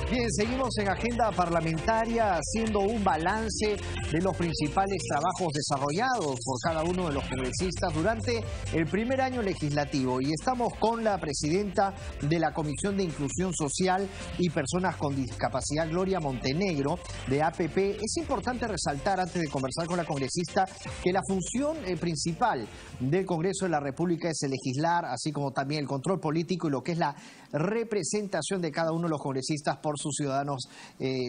Bien, seguimos en agenda parlamentaria haciendo un balance de los principales trabajos desarrollados por cada uno de los congresistas durante el primer año legislativo. Y estamos con la presidenta de la Comisión de Inclusión Social y Personas con Discapacidad, Gloria Montenegro, de APP. Es importante resaltar, antes de conversar con la congresista, que la función principal del Congreso de la República es el legislar, así como también el control político y lo que es la representación de cada uno de los congresistas por sus ciudadanos,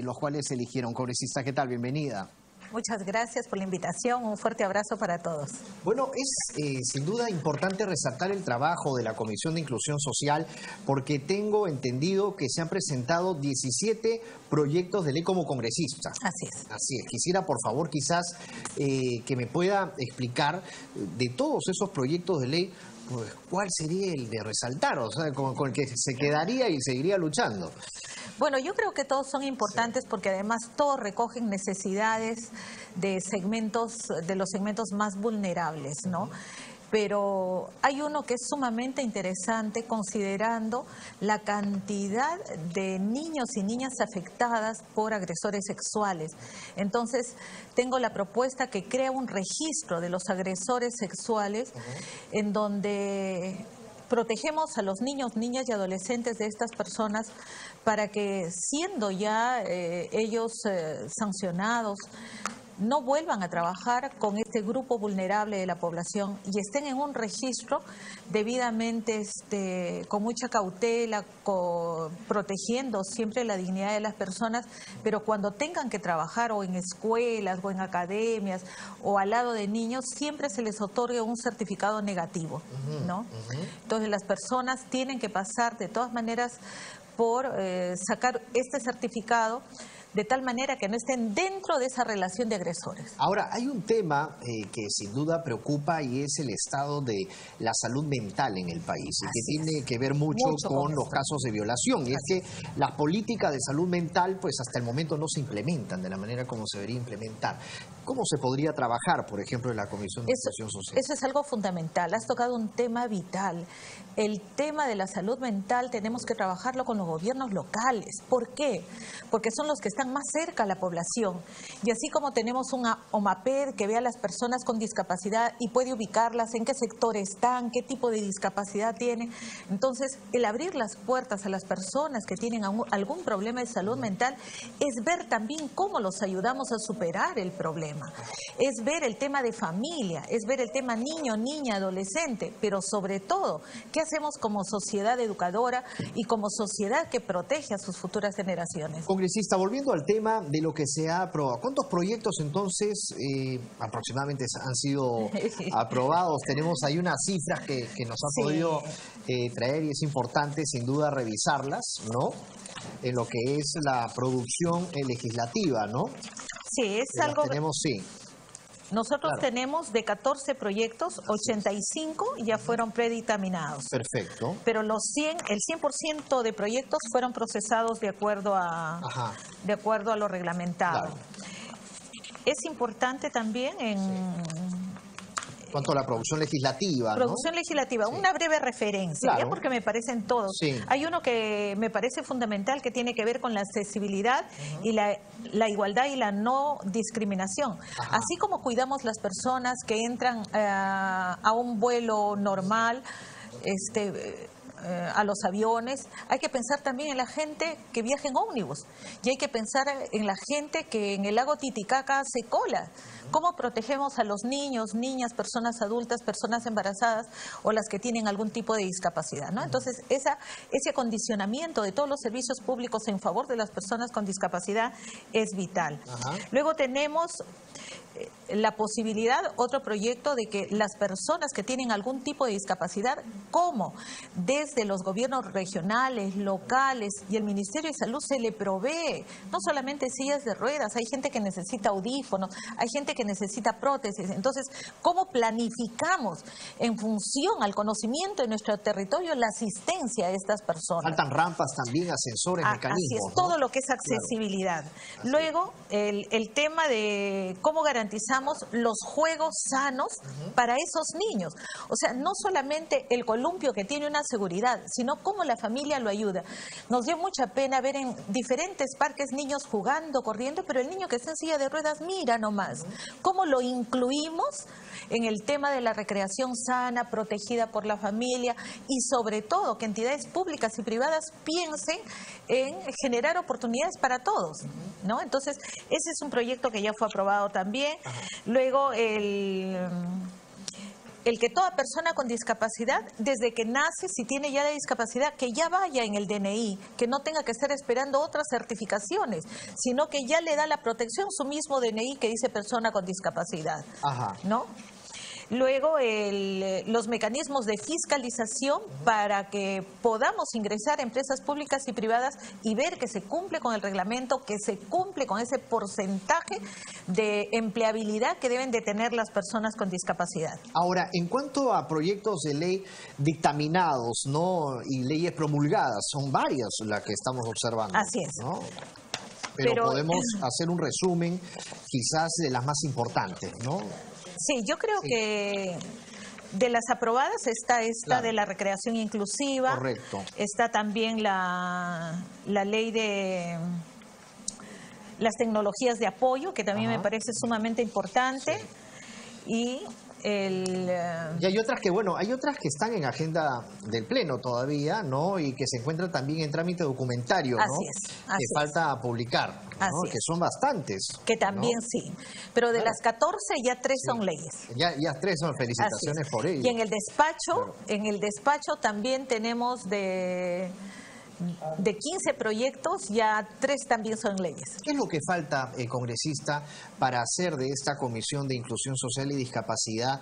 los cuales eligieron. Congresista, ¿qué tal? Bienvenida. Muchas gracias por la invitación, un fuerte abrazo para todos. Bueno, es sin duda importante resaltar el trabajo de la Comisión de Inclusión Social, porque tengo entendido que se han presentado 17 proyectos de ley como congresista. Así es. Así es. Quisiera, por favor, quizás que me pueda explicar de todos esos proyectos de ley, pues, ¿cuál sería el de resaltar? O sea, con el que se quedaría y seguiría luchando. Bueno, yo creo que todos son importantes porque además todos recogen necesidades de los segmentos más vulnerables, ¿no? Pero hay uno que es sumamente interesante considerando la cantidad de niños y niñas afectadas por agresores sexuales. Entonces, tengo la propuesta que crea un registro de los agresores sexuales en donde protegemos a los niños, niñas y adolescentes de estas personas para que, siendo ya ellos sancionados, no vuelvan a trabajar con este grupo vulnerable de la población y estén en un registro debidamente, con mucha cautela, protegiendo siempre la dignidad de las personas, pero cuando tengan que trabajar o en escuelas o en academias o al lado de niños, siempre se les otorgue un certificado negativo, ¿no? Entonces las personas tienen que pasar de todas maneras por sacar este certificado, de tal manera que no estén dentro de esa relación de agresores. Ahora, hay un tema que sin duda preocupa y es el estado de la salud mental en el país, y que tiene que ver mucho con los casos de violación. Y es que las políticas de salud mental, pues hasta el momento no se implementan de la manera como se debería implementar. ¿Cómo se podría trabajar, por ejemplo, en la Comisión de Inclusión Social? Eso es algo fundamental. Has tocado un tema vital. El tema de la salud mental tenemos que trabajarlo con los gobiernos locales. ¿Por qué? Porque son los que están más cerca a la población. Y así como tenemos un OMAPED que ve a las personas con discapacidad y puede ubicarlas en qué sector están, qué tipo de discapacidad tienen. Entonces, el abrir las puertas a las personas que tienen algún problema de salud mental es ver también cómo los ayudamos a superar el problema. Es ver el tema de familia, es ver el tema niño, niña, adolescente, pero sobre todo, ¿qué hacemos como sociedad educadora y como sociedad que protege a sus futuras generaciones? Congresista, volviendo al tema de lo que se ha aprobado, ¿cuántos proyectos entonces aproximadamente han sido aprobados? Tenemos ahí unas cifras que nos ha podido traer, y es importante sin duda revisarlas, ¿no? En lo que es la producción legislativa, ¿no? Sí, es algo... Nosotros Claro. tenemos de 14 proyectos, 85 ya fueron predictaminados. Perfecto. Pero el 100% de proyectos fueron procesados de acuerdo a lo reglamentado. Claro. Es importante también Cuanto a la producción legislativa, Producción legislativa, una breve referencia, Claro. ya porque me parecen todos. Hay uno que me parece fundamental que tiene que ver con la accesibilidad y la igualdad y la no discriminación. Así como cuidamos las personas que entran a un vuelo normal, a los aviones, hay que pensar también en la gente que viaja en ómnibus y hay que pensar en la gente que en el lago Titicaca hace cola. ¿Cómo protegemos a los niños, niñas, personas adultas, personas embarazadas o las que tienen algún tipo de discapacidad, ¿no? Entonces, ese acondicionamiento de todos los servicios públicos en favor de las personas con discapacidad es vital. Luego tenemos la posibilidad, otro proyecto, de que las personas que tienen algún tipo de discapacidad, como desde los gobiernos regionales, locales y el Ministerio de Salud se le provee, no solamente sillas de ruedas, hay gente que necesita audífonos, hay gente que necesita prótesis. Entonces, ¿cómo planificamos en función al conocimiento de nuestro territorio la asistencia a estas personas? Faltan rampas también, ascensores, mecanismos. Así es, todo lo que es accesibilidad. Luego, el tema de cómo garantizar garantizamos los juegos sanos para esos niños. O sea, no solamente el columpio que tiene una seguridad, sino cómo la familia lo ayuda. Nos dio mucha pena ver en diferentes parques niños jugando, corriendo, pero el niño que está en silla de ruedas, mira nomás, cómo lo incluimos en el tema de la recreación sana, protegida por la familia, y sobre todo que entidades públicas y privadas piensen en generar oportunidades para todos, ¿no? Entonces, ese es un proyecto que ya fue aprobado también. Luego, el que toda persona con discapacidad, desde que nace, si tiene ya la discapacidad, que ya vaya en el DNI, que no tenga que estar esperando otras certificaciones, sino que ya le da la protección su mismo DNI que dice persona con discapacidad, ¿no? Luego, los mecanismos de fiscalización para que podamos ingresar a empresas públicas y privadas y ver que se cumple con el reglamento, que se cumple con ese porcentaje de empleabilidad que deben de tener las personas con discapacidad. Ahora, en cuanto a proyectos de ley dictaminados, ¿no?, y leyes promulgadas, son varias las que estamos observando. Así es. ¿No? Pero podemos hacer un resumen quizás de las más importantes, ¿no? Sí, yo creo que de las aprobadas está esta de la recreación inclusiva. Correcto. Está también la ley de las tecnologías de apoyo, que también me parece sumamente importante. Y y hay otras que, bueno, hay otras que están en agenda del Pleno todavía, ¿no? Y que se encuentran también en trámite documentario, ¿no? Así es. Que falta publicar, ¿no? Que son bastantes. Que también, ¿no? Sí. Pero de las 14 ya 3 son leyes. Ya 3 son, felicitaciones por ello. Y en el despacho también tenemos de 15 proyectos, ya 3 también son leyes. ¿Qué es lo que falta, congresista, para hacer de esta Comisión de Inclusión Social y Discapacidad,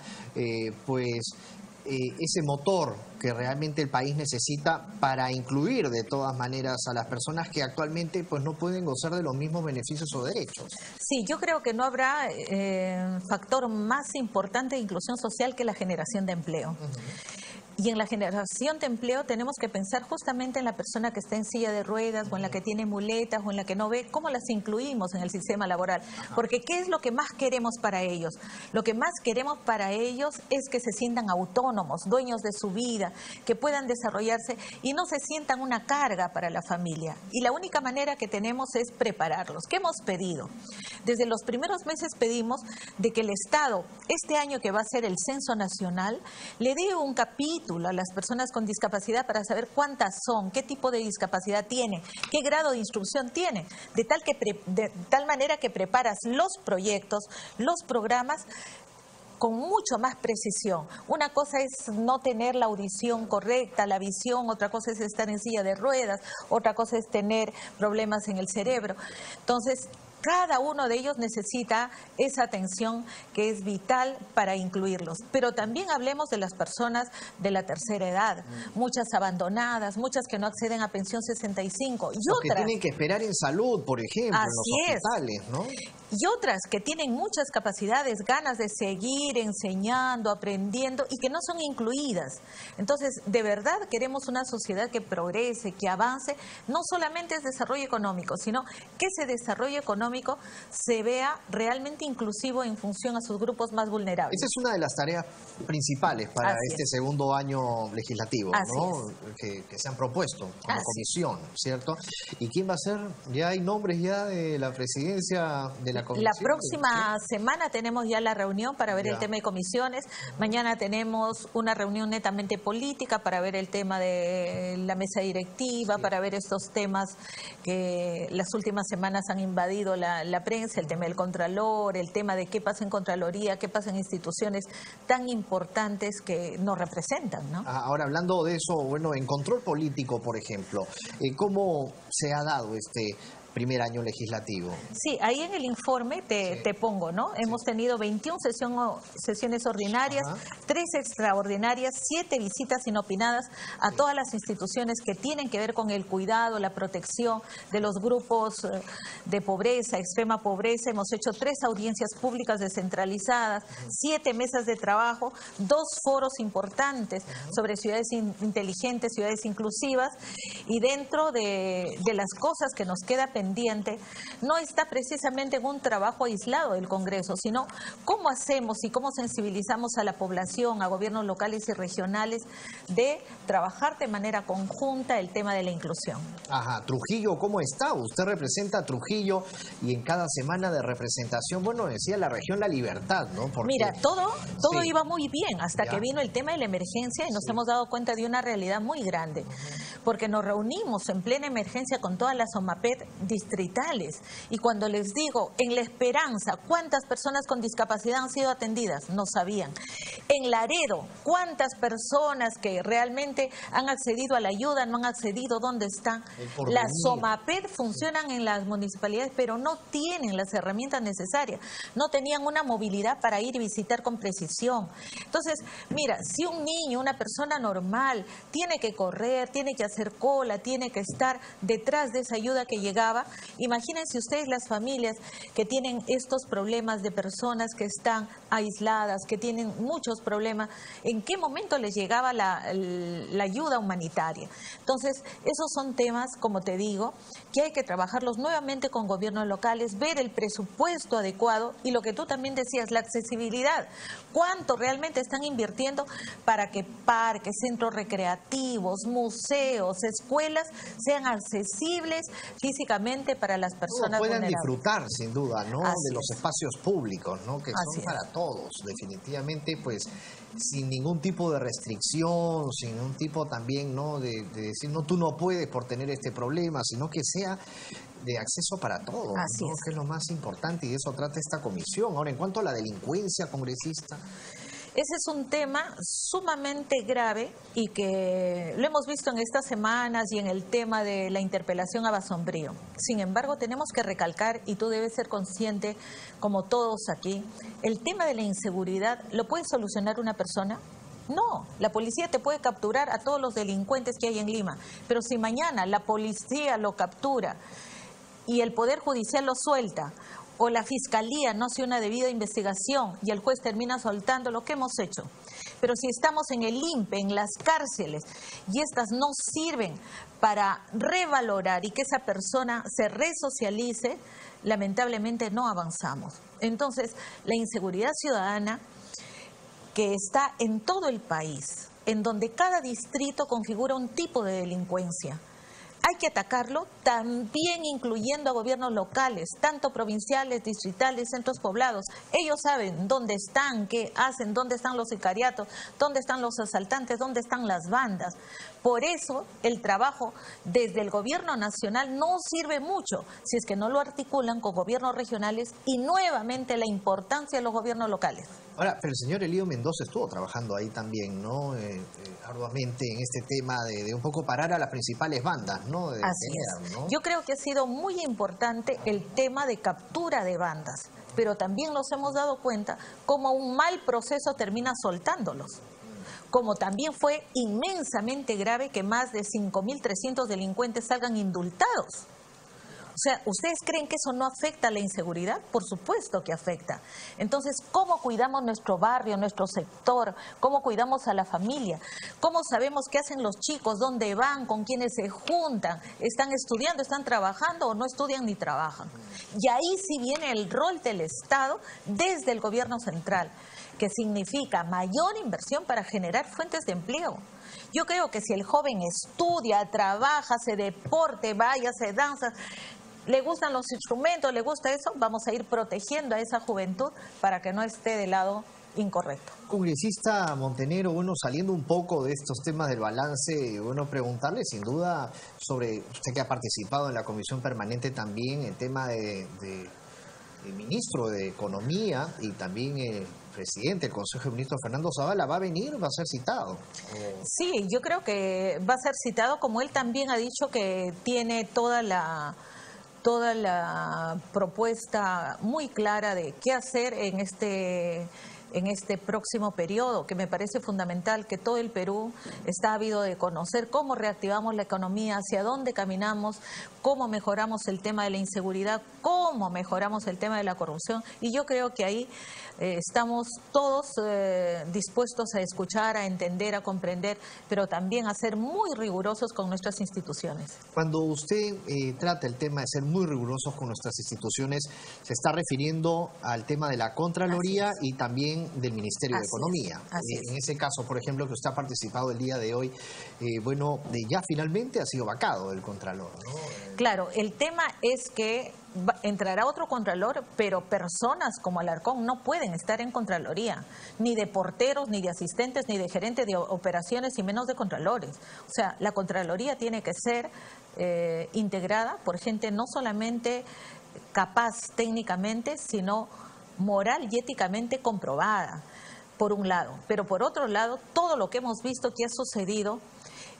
ese motor que realmente el país necesita para incluir de todas maneras a las personas que actualmente pues no pueden gozar de los mismos beneficios o derechos? Sí, yo creo que no habrá factor más importante de inclusión social que la generación de empleo. Y en la generación de empleo tenemos que pensar justamente en la persona que está en silla de ruedas o en la que tiene muletas o en la que no ve, cómo las incluimos en el sistema laboral. Porque ¿qué es lo que más queremos para ellos? Lo que más queremos para ellos es que se sientan autónomos, dueños de su vida, que puedan desarrollarse y no se sientan una carga para la familia. Y la única manera que tenemos es prepararlos. ¿Qué hemos pedido? Desde los primeros meses pedimos de que el Estado, este año que va a ser el Censo Nacional, le dé un capítulo a las personas con discapacidad para saber cuántas son, qué tipo de discapacidad tienen, qué grado de instrucción tienen, de tal manera que preparas los proyectos, los programas con mucho más precisión. Una cosa es no tener la audición correcta, la visión, otra cosa es estar en silla de ruedas, otra cosa es tener problemas en el cerebro. Entonces, cada uno de ellos necesita esa atención que es vital para incluirlos. Pero también hablemos de las personas de la tercera edad, muchas abandonadas, muchas que no acceden a pensión 65. Y otras que tienen que esperar en salud, por ejemplo, en los hospitales, ¿no? Y otras que tienen muchas capacidades, ganas de seguir enseñando, aprendiendo y que no son incluidas. Entonces, de verdad queremos una sociedad que progrese, que avance. No solamente es desarrollo económico, sino que ese desarrollo económico se vea realmente inclusivo en función a sus grupos más vulnerables. Esa es una de las tareas principales para este segundo año legislativo, ¿no? Que se han propuesto como comisión, ¿cierto? ¿Y quién va a ser? Ya hay nombres ya de la presidencia de la comisión. La próxima semana tenemos ya la reunión para ver el tema de comisiones. Mañana tenemos una reunión netamente política para ver el tema de la mesa directiva, para ver estos temas que las últimas semanas han invadido la prensa, el tema del Contralor, el tema de qué pasa en Contraloría, qué pasa en instituciones tan importantes que nos representan, ¿no? Ahora, hablando de eso, bueno, en control político, por ejemplo, ¿cómo se ha dado este primer año legislativo? Sí, ahí en el informe te pongo, ¿no? Hemos tenido 21 sesiones ordinarias, 3 extraordinarias, 7 visitas inopinadas a todas las instituciones que tienen que ver con el cuidado, la protección de los grupos de pobreza, extrema pobreza. Hemos hecho 3 audiencias públicas descentralizadas, 7 mesas de trabajo, 2 foros importantes sobre ciudades inteligentes, ciudades inclusivas, y dentro de las cosas que nos queda pendiente pendiente no está precisamente en un trabajo aislado del Congreso, sino cómo hacemos y cómo sensibilizamos a la población, a gobiernos locales y regionales, de trabajar de manera conjunta el tema de la inclusión. Ajá, Trujillo, ¿cómo está? Usted representa a Trujillo y en cada semana de representación, bueno, decía la región La Libertad, ¿no? Porque, mira, todo sí, iba muy bien hasta que vino el tema de la emergencia y nos hemos dado cuenta de una realidad muy grande, porque nos reunimos en plena emergencia con todas las OMAPED distritales y cuando les digo, en La Esperanza, ¿cuántas personas con discapacidad han sido atendidas? No sabían. En Laredo, ¿cuántas personas que realmente han accedido a la ayuda, no han accedido? ¿Dónde están? Las OMAPED funcionan en las municipalidades, pero no tienen las herramientas necesarias, no tenían una movilidad para ir y visitar con precisión. Entonces, mira, si un niño, una persona normal, tiene que correr, tiene que hacer cola, tiene que estar detrás de esa ayuda que llegaba, imagínense ustedes las familias que tienen estos problemas de personas que están aisladas, que tienen muchos problemas, ¿en qué momento les llegaba la ayuda humanitaria? Entonces, esos son temas, como te digo, que hay que trabajarlos nuevamente con gobiernos locales, ver el presupuesto adecuado y lo que tú también decías, la accesibilidad. ¿Cuánto realmente están invirtiendo para que parques, centros recreativos, museos, escuelas sean accesibles físicamente para las personas puedan vulnerables? Disfrutar, sin duda, ¿no? De los espacios públicos, ¿no? Que son para todos, definitivamente, pues, sin ningún tipo de restricción, sin ningún tipo también, ¿no? De decir, no, tú no puedes por tener este problema, sino que sea de acceso para todos, ¿no? Que es lo más importante y de eso trata esta comisión. Ahora, en cuanto a la delincuencia, congresista. Ese es un tema sumamente grave y que lo hemos visto en estas semanas y en el tema de la interpelación a Basombrío. Sin embargo, tenemos que recalcar, y tú debes ser consciente, como todos aquí, el tema de la inseguridad, ¿lo puede solucionar una persona? No, la policía te puede capturar a todos los delincuentes que hay en Lima, pero si mañana la policía lo captura y el Poder Judicial lo suelta, o la Fiscalía no hace una debida investigación y el juez termina soltando, lo que hemos hecho. Pero si estamos en el INPE, en las cárceles, y estas no sirven para revalorar y que esa persona se resocialice, lamentablemente no avanzamos. Entonces, la inseguridad ciudadana que está en todo el país, en donde cada distrito configura un tipo de delincuencia, hay que atacarlo también incluyendo a gobiernos locales, tanto provinciales, distritales, centros poblados. Ellos saben dónde están, qué hacen, dónde están los sicariatos, dónde están los asaltantes, dónde están las bandas. Por eso el trabajo desde el gobierno nacional no sirve mucho si es que no lo articulan con gobiernos regionales y nuevamente la importancia de los gobiernos locales. Ahora, pero el señor Elío Mendoza estuvo trabajando ahí también, ¿no? Arduamente en este tema de un poco parar a las principales bandas, ¿no? Así es. ¿No? Yo creo que ha sido muy importante el tema de captura de bandas, pero también nos hemos dado cuenta cómo un mal proceso termina soltándolos. Como también fue inmensamente grave que más de 5.300 delincuentes salgan indultados. O sea, ¿ustedes creen que eso no afecta a la inseguridad? Por supuesto que afecta. Entonces, ¿cómo cuidamos nuestro barrio, nuestro sector? ¿Cómo cuidamos a la familia? ¿Cómo sabemos qué hacen los chicos? ¿Dónde van? ¿Con quiénes se juntan? ¿Están estudiando? ¿Están trabajando? ¿O no estudian ni trabajan? Y ahí sí viene el rol del Estado desde el gobierno central, que significa mayor inversión para generar fuentes de empleo. Yo creo que si el joven estudia, trabaja, hace deporte, vaya, hace danza, le gustan los instrumentos, le gusta eso, vamos a ir protegiendo a esa juventud para que no esté del lado incorrecto. Congresista Montenegro, bueno, saliendo un poco de estos temas del balance, bueno, preguntarle sin duda sobre, usted que ha participado en la comisión permanente también, el tema del ministro de Economía y también el presidente del Consejo de Ministros, Fernando Zavala, ¿va a venir? ¿Va a ser citado? Sí, yo creo que va a ser citado, como él también ha dicho que tiene toda la propuesta muy clara de qué hacer en este en este próximo periodo, que me parece fundamental, que todo el Perú está ávido de conocer cómo reactivamos la economía, hacia dónde caminamos, cómo mejoramos el tema de la inseguridad, cómo mejoramos el tema de la corrupción, y yo creo que ahí estamos todos dispuestos a escuchar, a entender, a comprender, pero también a ser muy rigurosos con nuestras instituciones. Cuando usted trata el tema de ser muy rigurosos con nuestras instituciones, se está refiriendo al tema de la Contraloría y también del Ministerio de Economía. En ese caso, por ejemplo, que usted ha participado el día de hoy, bueno, ya finalmente ha sido vacado el Contralor, ¿no? Claro, el tema es que entrará otro Contralor, pero personas como Alarcón no pueden estar en Contraloría, ni de porteros, ni de asistentes, ni de gerentes de operaciones, y menos de Contralores. O sea, la Contraloría tiene que ser integrada por gente no solamente capaz técnicamente, sino moral y éticamente comprobada, por un lado. Pero por otro lado, todo lo que hemos visto que ha sucedido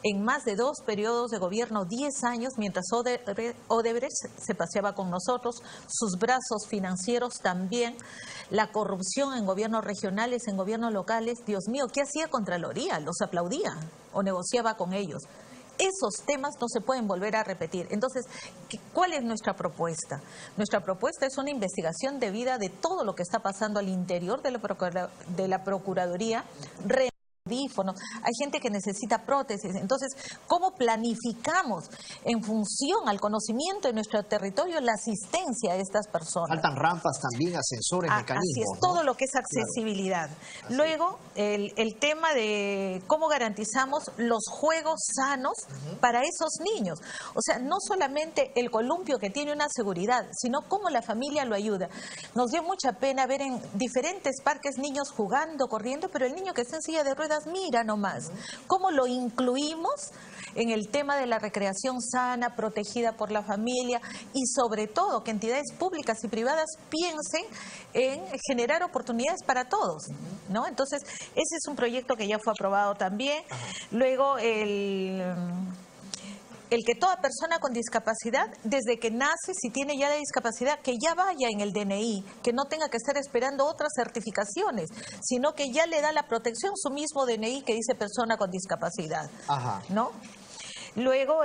en más de 2 periodos de gobierno, 10 años, mientras Odebrecht se paseaba con nosotros, sus brazos financieros también, la corrupción en gobiernos regionales, en gobiernos locales. Dios mío, ¿qué hacía Contraloría? ¿Los aplaudía o negociaba con ellos? Esos temas no se pueden volver a repetir. Entonces, ¿cuál es nuestra propuesta? Nuestra propuesta es una investigación debida de todo lo que está pasando al interior de la Procuraduría. Hay gente que necesita prótesis. Entonces, ¿cómo planificamos en función al conocimiento de nuestro territorio la asistencia a estas personas? Faltan rampas también, ascensores, mecanismos. Así es, ¿no? todo lo que es accesibilidad. Claro. Luego, el tema de cómo garantizamos los juegos sanos para esos niños. O sea, no solamente el columpio que tiene una seguridad, sino cómo la familia lo ayuda. Nos dio mucha pena ver en diferentes parques niños jugando, corriendo, pero el niño que está en silla de ruedas, mira nomás, cómo lo incluimos en el tema de la recreación sana, protegida por la familia, y sobre todo que entidades públicas y privadas piensen en generar oportunidades para todos, ¿no? Entonces, ese es un proyecto que ya fue aprobado también. Luego, el que toda persona con discapacidad, desde que nace, si tiene ya la discapacidad, que ya vaya en el DNI, que no tenga que estar esperando otras certificaciones, sino que ya le da la protección su mismo DNI que dice persona con discapacidad, ¿no? Luego,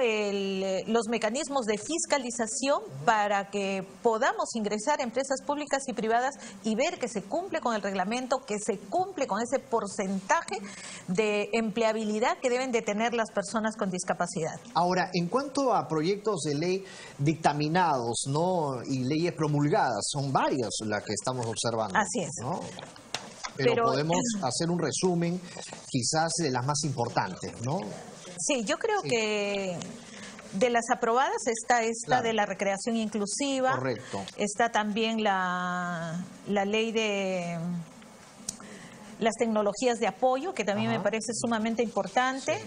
los mecanismos de fiscalización para que podamos ingresar a empresas públicas y privadas y ver que se cumple con el reglamento, que se cumple con ese porcentaje de empleabilidad que deben de tener las personas con discapacidad. Ahora, en cuanto a proyectos de ley dictaminados, ¿no?, y leyes promulgadas, son varias las que estamos observando. Así es. ¿No? Pero podemos hacer un resumen quizás de las más importantes, ¿no? Sí, yo creo que de las aprobadas está esta de la recreación inclusiva. Correcto. Está también la ley de las tecnologías de apoyo, que también me parece sumamente importante.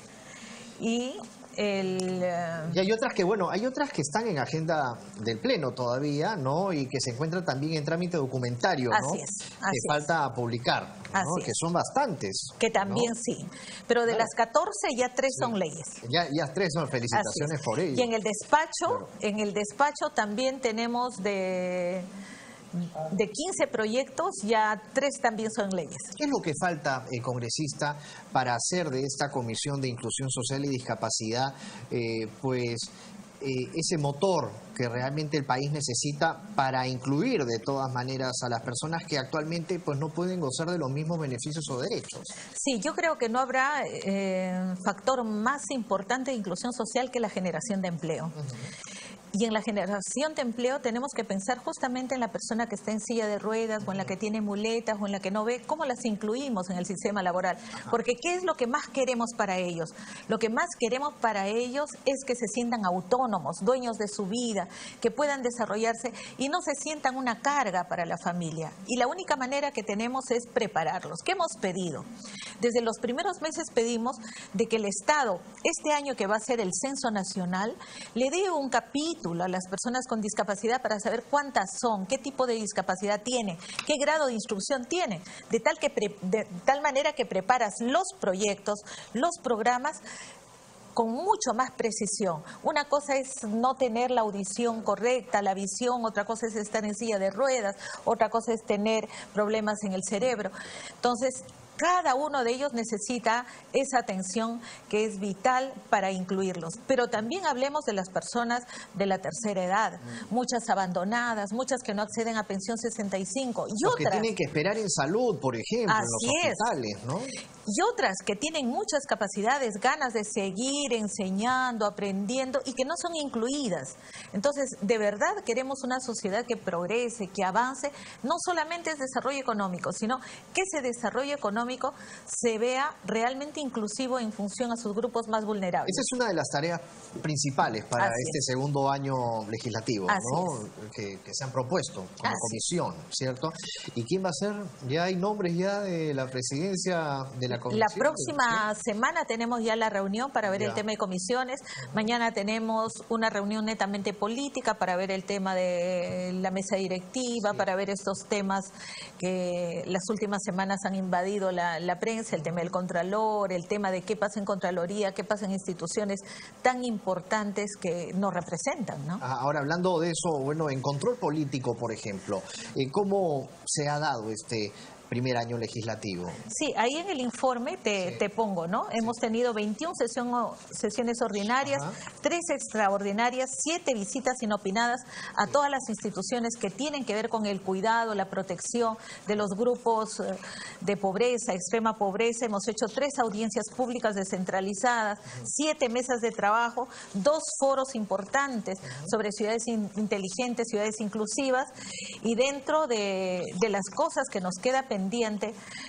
Sí. Y hay otras que, bueno, hay otras que están en agenda del Pleno todavía, ¿no? Y que se encuentran también en trámite documentario, ¿no? Así es. Que falta publicar, ¿no? Que son bastantes. Que también, ¿no? Sí. Pero de las 14 ya 3 son leyes. Ya 3 son, felicitaciones por ello. Y en el despacho también tenemos de 15 proyectos, ya 3 también son leyes. ¿Qué es lo que falta, congresista, para hacer de esta Comisión de Inclusión Social y Discapacidad, ese motor que realmente el país necesita para incluir de todas maneras a las personas que actualmente pues no pueden gozar de los mismos beneficios o derechos? Sí, yo creo que no habrá factor más importante de inclusión social que la generación de empleo. Y en la generación de empleo tenemos que pensar justamente en la persona que está en silla de ruedas o en la que tiene muletas o en la que no ve, cómo las incluimos en el sistema laboral. Porque ¿qué es lo que más queremos para ellos? Lo que más queremos para ellos es que se sientan autónomos, dueños de su vida, que puedan desarrollarse y no se sientan una carga para la familia. Y la única manera que tenemos es prepararlos. ¿Qué hemos pedido? Desde los primeros meses pedimos de que el Estado, este año que va a ser el Censo Nacional, le dé un capítulo a las personas con discapacidad para saber cuántas son, qué tipo de discapacidad tiene, qué grado de instrucción tiene, de tal manera que preparas los proyectos, los programas con mucho más precisión. Una cosa es no tener la audición correcta, la visión, otra cosa es estar en silla de ruedas, otra cosa es tener problemas en el cerebro. Entonces, cada uno de ellos necesita esa atención que es vital para incluirlos. Pero también hablemos de las personas de la tercera edad, muchas abandonadas, muchas que no acceden a pensión 65 y Los que otras tienen que esperar en salud, por ejemplo, en los hospitales, ¿no? Y otras que tienen muchas capacidades, ganas de seguir enseñando, aprendiendo y que no son incluidas. Entonces, de verdad queremos una sociedad que progrese, que avance. No solamente es desarrollo económico, sino que ese desarrollo económico se vea realmente inclusivo en función a sus grupos más vulnerables. Esa es una de las tareas principales para este segundo año legislativo, ¿no? Que se han propuesto como comisión, ¿cierto? ¿Y quién va a ser? ¿Ya hay nombres ya de la presidencia de la comisión? La próxima semana tenemos ya la reunión para ver el tema de comisiones. Mañana tenemos una reunión netamente política para ver el tema de la mesa directiva, para ver estos temas que las últimas semanas han invadido la prensa, el tema del Contralor, el tema de qué pasa en Contraloría, qué pasa en instituciones tan importantes que nos representan, ¿no? Ahora, hablando de eso, bueno, en control político, por ejemplo, ¿cómo se ha dado este primer año legislativo? Sí, ahí en el informe te pongo, ¿no? Hemos tenido 21 sesiones ordinarias, 3 extraordinarias, 7 visitas inopinadas a todas las instituciones que tienen que ver con el cuidado, la protección de los grupos de pobreza, extrema pobreza. Hemos hecho 3 audiencias públicas descentralizadas, 7 mesas de trabajo, 2 foros importantes sobre ciudades inteligentes, ciudades inclusivas, y dentro de las cosas que nos queda pendiente,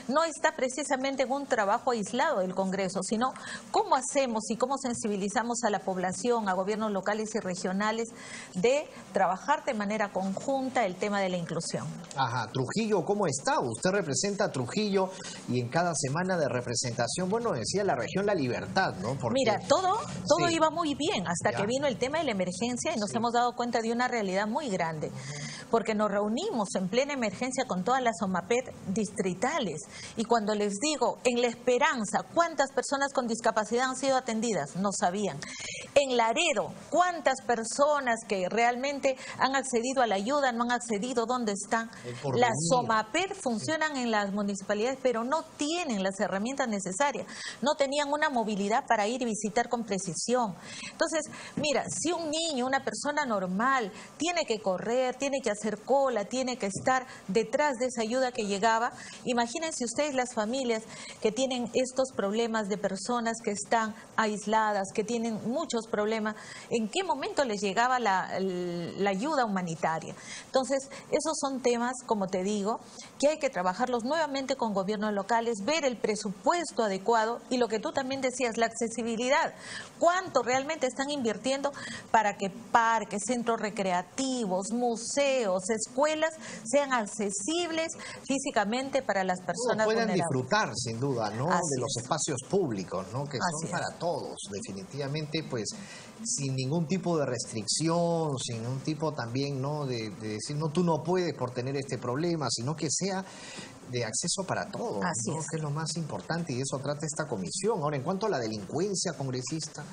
no está precisamente en un trabajo aislado del Congreso, sino cómo hacemos y cómo sensibilizamos a la población, a gobiernos locales y regionales, de trabajar de manera conjunta el tema de la inclusión. Ajá, Trujillo, ¿cómo está? Usted representa a Trujillo y en cada semana de representación, bueno, decía la región La Libertad, ¿no? Porque... Mira, todo iba muy bien hasta que vino el tema de la emergencia y nos hemos dado cuenta de una realidad muy grande, porque nos reunimos en plena emergencia con todas las OMAPED distritales, y cuando les digo, en La Esperanza, ¿cuántas personas con discapacidad han sido atendidas? No sabían. En Laredo, ¿cuántas personas que realmente han accedido a la ayuda, no han accedido? ¿Dónde están? Las OMAPED funcionan en las municipalidades, pero no tienen las herramientas necesarias, no tenían una movilidad para ir y visitar con precisión. Entonces, mira, si un niño, una persona normal, tiene que correr, tiene que hacer cola, tiene que estar detrás de esa ayuda que llegaba, imagínense ustedes las familias que tienen estos problemas de personas que están aisladas, que tienen muchos problemas, ¿en qué momento les llegaba la ayuda humanitaria? Entonces, esos son temas, como te digo, que hay que trabajarlos nuevamente con gobiernos locales, ver el presupuesto adecuado y lo que tú también decías, la accesibilidad. ¿Cuánto realmente están invirtiendo para que parques, centros recreativos, museos, escuelas sean accesibles físicamente para las personas puedan vulnerables? Disfrutar, sin duda, ¿no? De los espacios públicos, ¿no? Que son para todos, definitivamente, pues, sin ningún tipo de restricción, sin ningún tipo también, ¿no? De decir, no, tú no puedes por tener este problema, sino que sea de acceso para todos, ¿no? Que es lo más importante, y eso trata esta comisión. Ahora, en cuanto a la delincuencia, congresista...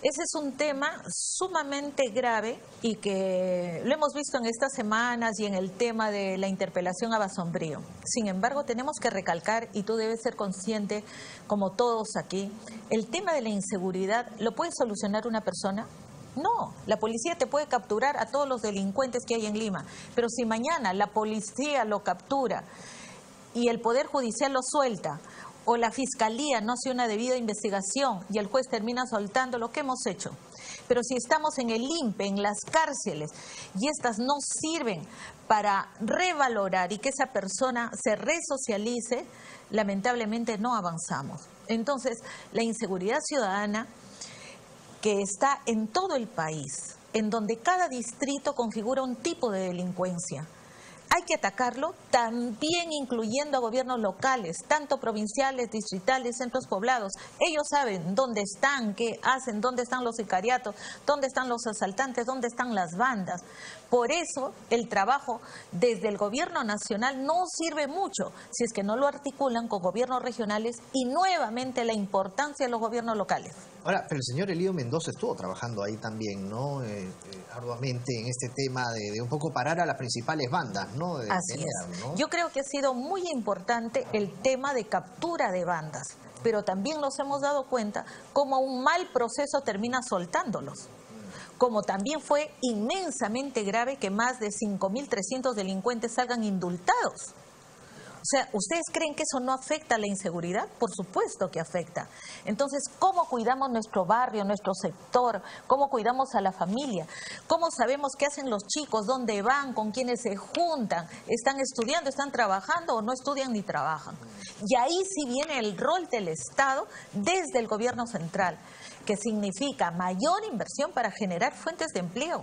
Ese es un tema sumamente grave y que lo hemos visto en estas semanas y en el tema de la interpelación a Basombrío. Sin embargo, tenemos que recalcar, y tú debes ser consciente, como todos aquí, el tema de la inseguridad, ¿lo puede solucionar una persona? No, la policía te puede capturar a todos los delincuentes que hay en Lima, pero si mañana la policía lo captura y el Poder Judicial lo suelta, o la Fiscalía no hace una debida investigación y el juez termina soltando, lo que hemos hecho. Pero si estamos en el INPE, en las cárceles, y estas no sirven para revalorar y que esa persona se resocialice, lamentablemente no avanzamos. Entonces, la inseguridad ciudadana, que está en todo el país, en donde cada distrito configura un tipo de delincuencia, hay que atacarlo también incluyendo a gobiernos locales, tanto provinciales, distritales, centros poblados. Ellos saben dónde están, qué hacen, dónde están los sicariatos, dónde están los asaltantes, dónde están las bandas. Por eso el trabajo desde el gobierno nacional no sirve mucho si es que no lo articulan con gobiernos regionales, y nuevamente la importancia de los gobiernos locales. Ahora, pero el señor Elío Mendoza estuvo trabajando ahí también, ¿no? Arduamente en este tema de un poco parar a las principales bandas, ¿no? Así es. ¿No? Yo creo que ha sido muy importante el tema de captura de bandas, pero también nos hemos dado cuenta cómo un mal proceso termina soltándolos. Como también fue inmensamente grave que más de 5.300 delincuentes salgan indultados. O sea, ¿ustedes creen que eso no afecta a la inseguridad? Por supuesto que afecta. Entonces, ¿cómo cuidamos nuestro barrio, nuestro sector? ¿Cómo cuidamos a la familia? ¿Cómo sabemos qué hacen los chicos? ¿Dónde van? ¿Con quiénes se juntan? ¿Están estudiando? ¿Están trabajando? ¿O no estudian ni trabajan? Y ahí sí viene el rol del Estado desde el gobierno central, que significa mayor inversión para generar fuentes de empleo.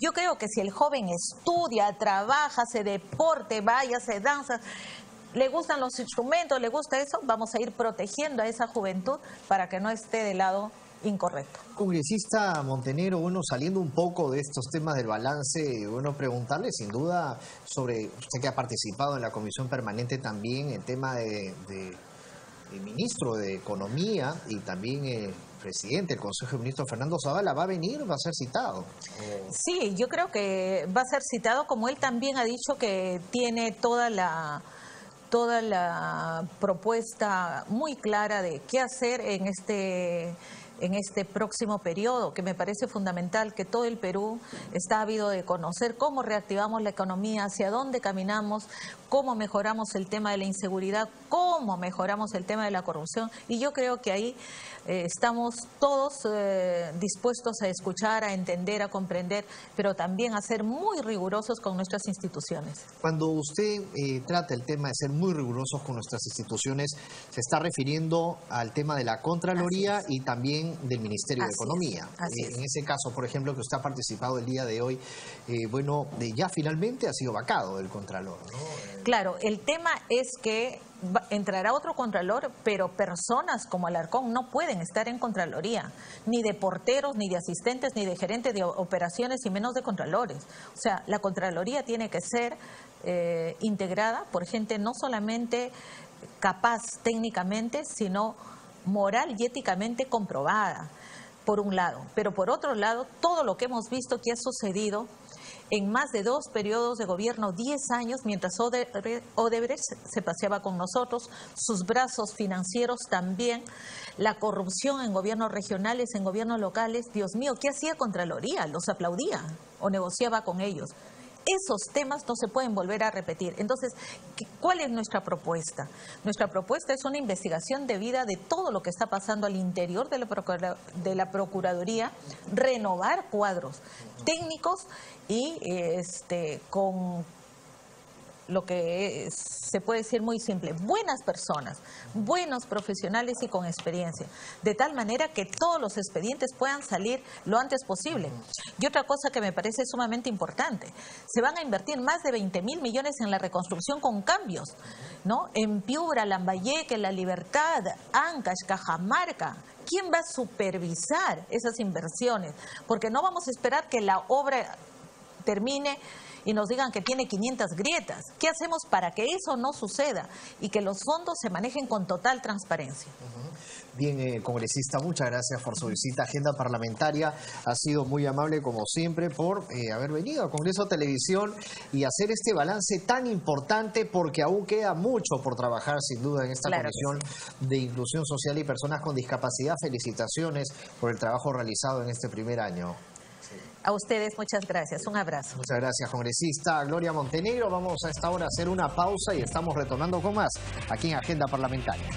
Yo creo que si el joven estudia, trabaja, hace deporte, vaya, hace danza, le gustan los instrumentos, le gusta eso, vamos a ir protegiendo a esa juventud para que no esté del lado incorrecto. Congresista Montenegro, bueno, saliendo un poco de estos temas del balance, bueno, preguntarle sin duda sobre, usted que ha participado en la Comisión Permanente también, el tema de ministro de Economía y también el presidente del Consejo de Ministros, Fernando Zavala, ¿va a venir? ¿Va a ser citado? Sí, yo creo que va a ser citado, como él también ha dicho que tiene toda la propuesta muy clara de qué hacer en este próximo periodo, que me parece fundamental que todo el Perú está ávido de conocer cómo reactivamos la economía, hacia dónde caminamos, cómo mejoramos el tema de la inseguridad, cómo mejoramos el tema de la corrupción. Y yo creo que ahí estamos todos dispuestos a escuchar, a entender, a comprender, pero también a ser muy rigurosos con nuestras instituciones. Cuando usted trata el tema de ser muy rigurosos con nuestras instituciones, se está refiriendo al tema de la Contraloría y también del Ministerio de Economía. En ese caso, por ejemplo, que usted ha participado el día de hoy, bueno, ya finalmente ha sido vacado el Contralor, ¿no? Claro, el tema es que entrará otro Contralor, pero personas como Alarcón no pueden estar en Contraloría, ni de porteros, ni de asistentes, ni de gerentes de operaciones, y menos de Contralores. O sea, la Contraloría tiene que ser integrada por gente no solamente capaz técnicamente, sino moral y éticamente comprobada, por un lado. Pero por otro lado, todo lo que hemos visto que ha sucedido en más de 2 periodos de gobierno, 10 años, mientras Odebrecht se paseaba con nosotros, sus brazos financieros también, la corrupción en gobiernos regionales, en gobiernos locales. Dios mío, ¿qué hacía Contraloría? ¿Los aplaudía o negociaba con ellos? Esos temas no se pueden volver a repetir. Entonces, ¿cuál es nuestra propuesta? Nuestra propuesta es una investigación debida de todo lo que está pasando al interior de la Procuraduría, renovar cuadros técnicos y con lo que se puede decir muy simple, buenas personas, buenos profesionales y con experiencia, de tal manera que todos los expedientes puedan salir lo antes posible. Y otra cosa que me parece sumamente importante, se van a invertir más de 20.000 millones en la reconstrucción con cambios, ¿no? En Piura, Lambayeque, La Libertad, Ancash, Cajamarca. ¿Quién va a supervisar esas inversiones? Porque no vamos a esperar que la obra termine y nos digan que tiene 500 grietas. ¿Qué hacemos para que eso no suceda y que los fondos se manejen con total transparencia? Bien, congresista, muchas gracias por su visita a Agenda Parlamentaria. Ha sido muy amable, como siempre, por haber venido a Congreso Televisión y hacer este balance tan importante, porque aún queda mucho por trabajar, sin duda, en esta Comisión de Inclusión Social y Personas con Discapacidad. Felicitaciones por el trabajo realizado en este primer año. A ustedes, muchas gracias. Un abrazo. Muchas gracias, congresista Gloria Montenegro. Vamos a esta hora a hacer una pausa y estamos retornando con más aquí en Agenda Parlamentaria.